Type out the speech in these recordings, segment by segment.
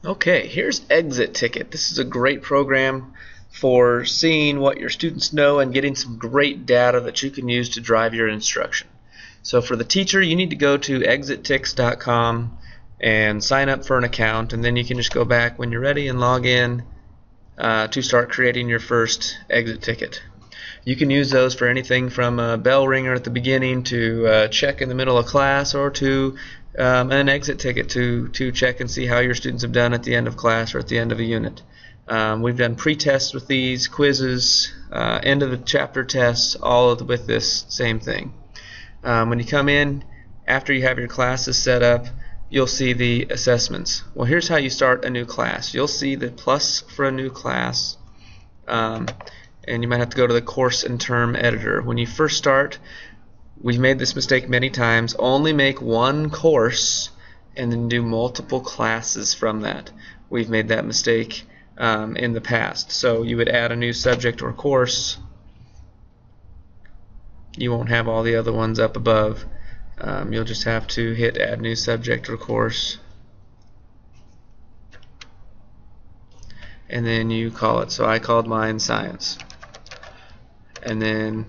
Okay, here's Exit Ticket. This is a great program for seeing what your students know and getting some great data that you can use to drive your instruction. So for the teacher, you need to go to exittix.com and sign up for an account, and then you can just go back when you're ready and log in to start creating your first exit ticket. You can use those for anything from a bell ringer at the beginning to check in the middle of class, or to an exit ticket to check and see how your students have done at the end of class or at the end of a unit. We've done pre-tests with these, quizzes, end of the chapter tests, all with this same thing. When you come in, after you have your classes set up, you'll see the assessments. Well, here's how you start a new class. You'll see the plus for a new class, and you might have to go to the course and term editor. When you first start, we've made this mistake many times, only make one course and then do multiple classes from that. We've made that mistake in the past. So you would add a new subject or course. You won't have all the other ones up above. You'll just have to hit add new subject or course, and then you call it. So I called mine science, and then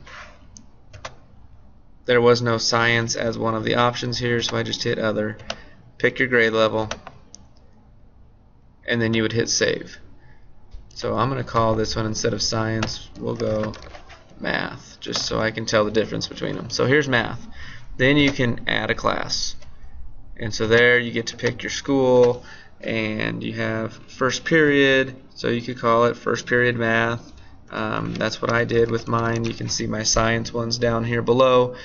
there was no science as one of the options here, so I just hit other, pick your grade level, and then you would hit save. So I'm going to call this one, instead of science, we'll go math, just so I can tell the difference between them. So here's math. Then you can add a class, and so there you get to pick your school, and you have first period, so you could call it first period math. That's what I did with mine. You can see my science ones down here below.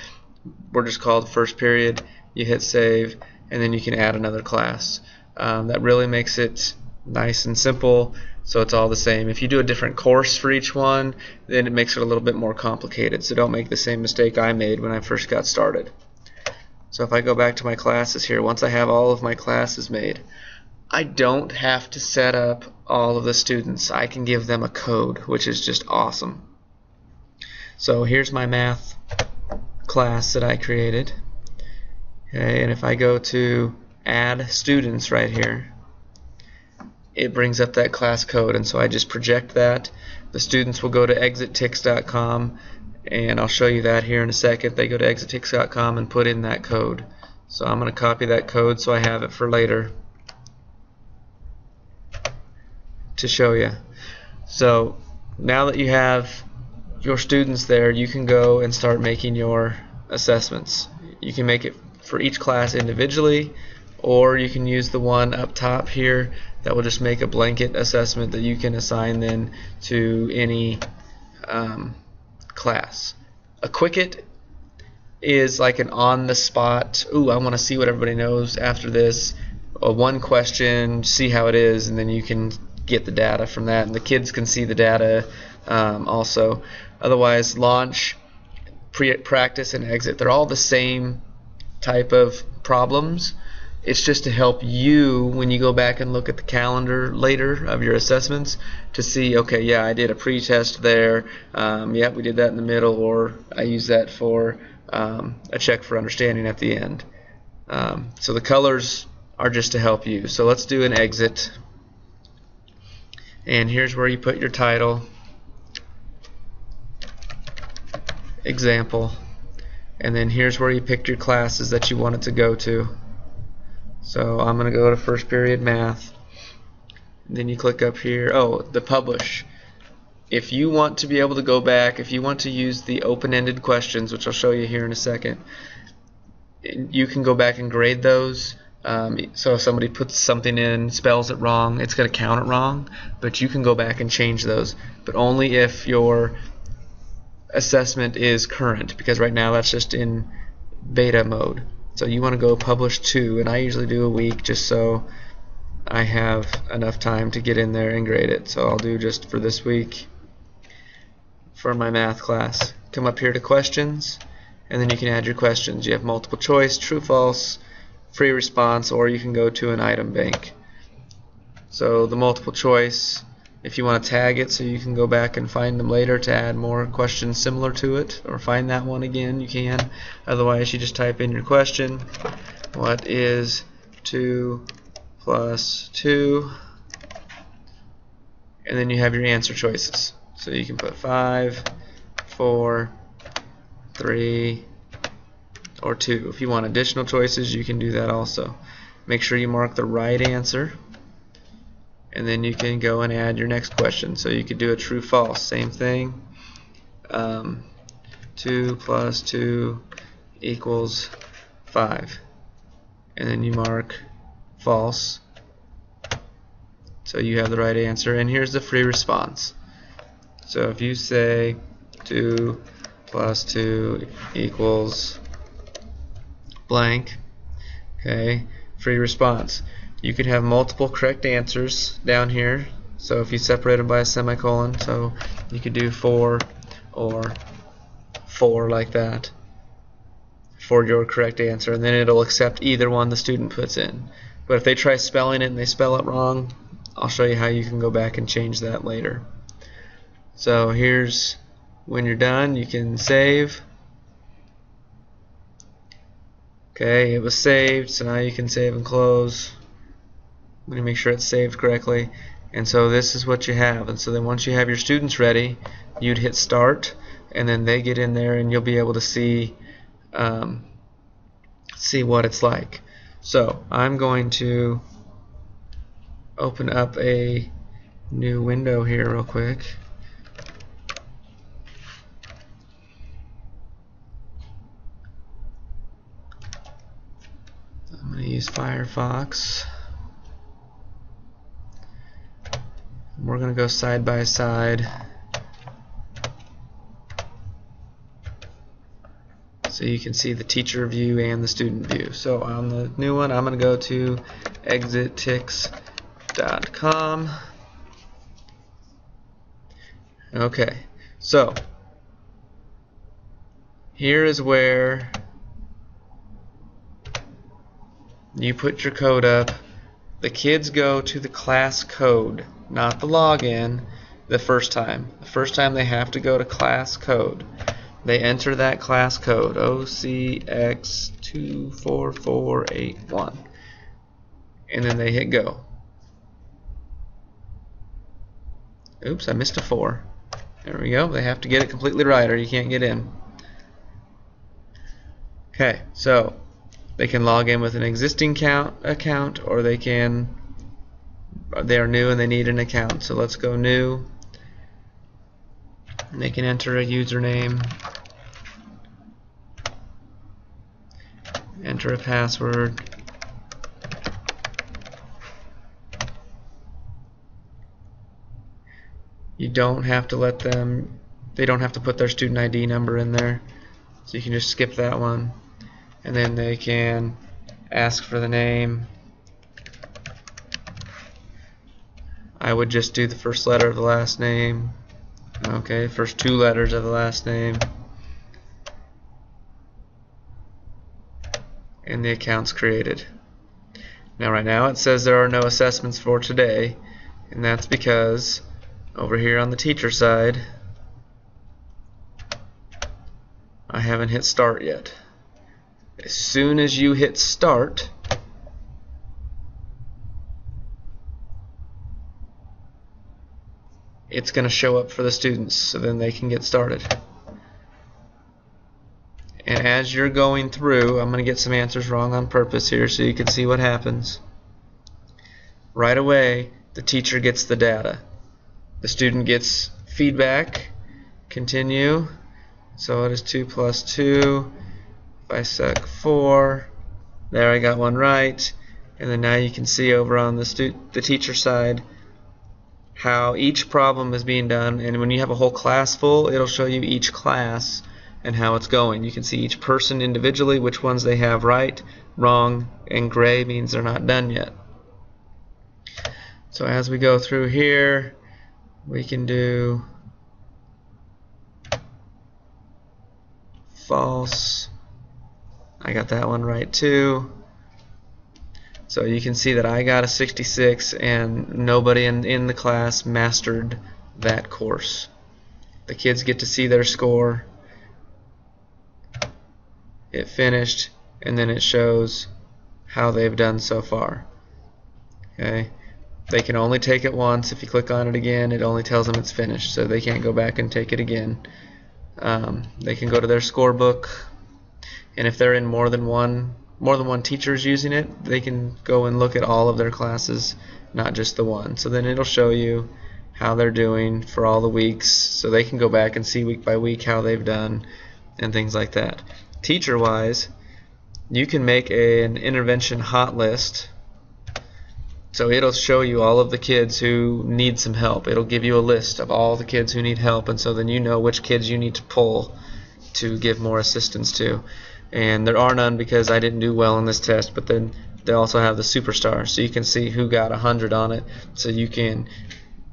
We're just called first period. You hit save, and then you can add another class. That really makes it nice and simple, so it's all the same. If you do a different course for each one, then it makes it a little bit more complicated, so don't make the same mistake I made when I first got started. So if I go back to my classes here, once I have all of my classes made, I don't have to set up all of the students. I can give them a code, which is just awesome. So here's my math class that I created. Okay, and if I go to add students right here, it brings up that class code, and so I just project that. The students will go to exittix.com, and I'll show you that here in a second. They go to exittix.com and put in that code. So I'm going to copy that code so I have it for later to show you. So now that you have your students there, you can go and start making your assessments. You can make it for each class individually, or you can use the one up top here that will just make a blanket assessment that you can assign then to any class. A Quicket is like an on-the-spot, ooh, I want to see what everybody knows after this, one question, see how it is, and then you can get the data from that, and the kids can see the data also. Otherwise, launch, practice, and exit, they're all the same type of problems. It's just to help you when you go back and look at the calendar later of your assessments to see, okay, yeah, I did a pre-test there, yeah, we did that in the middle, or I use that for a check for understanding at the end. So the colors are just to help you. So let's do an exit, and here's where you put your title, example, and then here's where you pick your classes that you want it to go to. So I'm going to go to first period math, and then you click up here, oh, the publish. If you want to be able to go back, if you want to use the open-ended questions, which I'll show you here in a second, you can go back and grade those. So if somebody puts something in, spells it wrong, it's going to count it wrong, but you can go back and change those, but only if your assessment is current, because right now that's just in beta mode. So you want to go publish 2, and I usually do a week just so I have enough time to get in there and grade it. So I'll do just for this week for my math class. Come up here to questions, and then you can add your questions. You have multiple choice, true, false, free response, or you can go to an item bank. So the multiple choice, if you want to tag it so you can go back and find them later to add more questions similar to it, or find that one again, you can. Otherwise, you just type in your question. What is 2 plus 2, and then you have your answer choices. So you can put 5, 4, 3, or 2. If you want additional choices, you can do that also. Make sure you mark the right answer, and then you can go and add your next question. So you could do a true false, same thing. 2 plus 2 equals 5, and then you mark false, so you have the right answer. And here's the free response. So if you say 2 plus 2 equals blank, okay, free response. You could have multiple correct answers down here. So if you separate them by a semicolon, so you could do 4 or 4 like that for your correct answer, and then it'll accept either one the student puts in. But if they try spelling it and they spell it wrong, I'll show you how you can go back and change that later. So here's when you're done, you can save. Okay, it was saved, so now you can save and close. I'm going to make sure it's saved correctly. And so this is what you have. And so then once you have your students ready, you'd hit start, and then they get in there and you'll be able to see what it's like. So I'm going to open up a new window here real quick. I'm going to use Firefox. We're going to go side by side. So you can see the teacher view and the student view. So on the new one, I'm going to go to exittix.com. Okay, so here is where you put your code up. The kids go to the class code, not the login, the first time. The first time they have to go to class code. They enter that class code, OCX24481, and then they hit go. Oops, I missed a 4. There we go. They have to get it completely right or you can't get in. Okay, so they can log in with an existing account, or they are new and they need an account. So let's go new. And they can enter a username, enter a password, you don't have to let them, they don't have to put their student ID number in there, so you can just skip that one, and then they can ask for the name. I would just do the first letter of the last name. Okay, first 2 letters of the last name, and the account's created. Now right now it says there are no assessments for today, and that's because over here on the teacher side I haven't hit start yet. As soon as you hit start, it's going to show up for the students, so then they can get started. And as you're going through, I'm going to get some answers wrong on purpose here so you can see what happens. Right away, the teacher gets the data. The student gets feedback, continue, so it is 2 plus 2, if I suck 4, there I got one right, and then now you can see over on the teacher side how each problem is being done, and when you have a whole class full, it'll show you each class and how it's going. You can see each person individually, which ones they have right, wrong, and gray means they're not done yet. So as we go through here, we can do false. I got that one right too. So you can see that I got a 66 and nobody in the class mastered that course. The kids get to see their score. It finished, and then it shows how they've done so far. Okay, they can only take it once. If you click on it again, it only tells them it's finished, so they can't go back and take it again. They can go to their scorebook, and if they're in more than one teacher's using it, they can go and look at all of their classes, not just the one. So then it'll show you how they're doing for all the weeks, so they can go back and see week by week how they've done and things like that. Teacher-wise, you can make an intervention hot list. So it'll show you all of the kids who need some help. It'll give you a list of all the kids who need help, and so then you know which kids you need to pull to give more assistance to. And there are none because I didn't do well in this test, but then they also have the superstars, so you can see who got 100 on it, so you can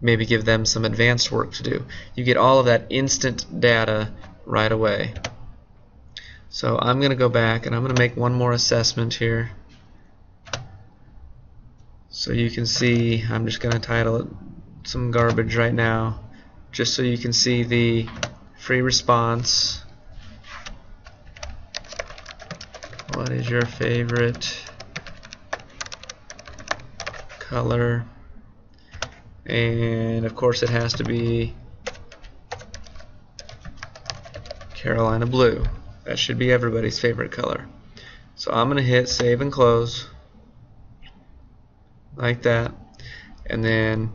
maybe give them some advanced work to do. You get all of that instant data right away. So I'm going to go back and I'm going to make one more assessment here. So you can see, I'm just going to title it some garbage right now, just so you can see the free response. What is your favorite color? And of course it has to be Carolina blue. That should be everybody's favorite color. So I'm going to hit save and close like that, and then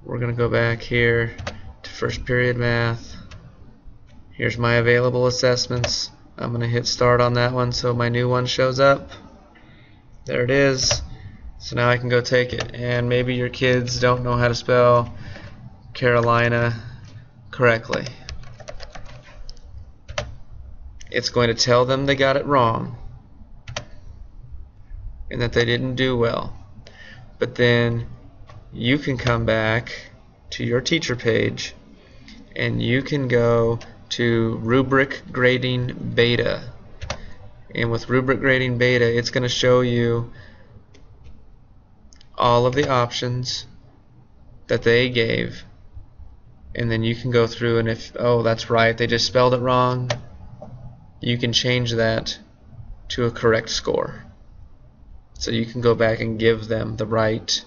we're going to go back here to first period math. Here's my available assessments. I'm going to hit start on that one so my new one shows up. There it is. So now I can go take it. And maybe your kids don't know how to spell Carolina correctly. It's going to tell them they got it wrong and that they didn't do well. But then you can come back to your teacher page and you can go to rubric grading beta. And with rubric grading beta, it's going to show you all of the options that they gave, and then you can go through, and if, oh, that's right, they just spelled it wrong, you can change that to a correct score. So you can go back and give them the right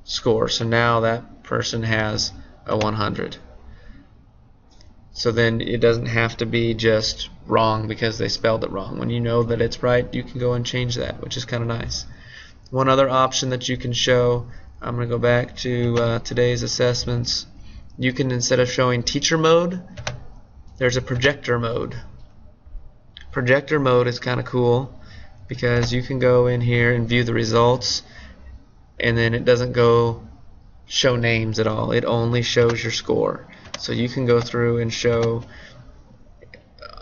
score. So now that person has a 100. So then it doesn't have to be just wrong because they spelled it wrong. When you know that it's right, you can go and change that, which is kind of nice. One other option that you can show, I'm going to go back to today's assessments. You can, instead of showing teacher mode, there's a projector mode. Projector mode is kind of cool because you can go in here and view the results, and then it doesn't go show names at all. It only shows your score. So you can go through and show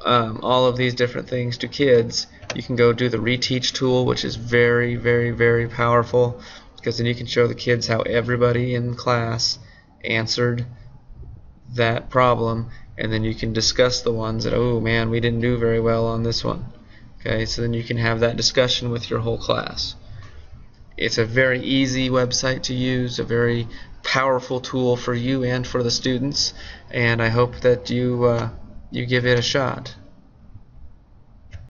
all of these different things to kids. You can go do the reteach tool, which is very, very, very powerful, because then you can show the kids how everybody in class answered that problem, and then you can discuss the ones that, oh man, we didn't do very well on this one. Okay, so then you can have that discussion with your whole class. It's a very easy website to use, a very powerful tool for you and for the students, and I hope that you give it a shot.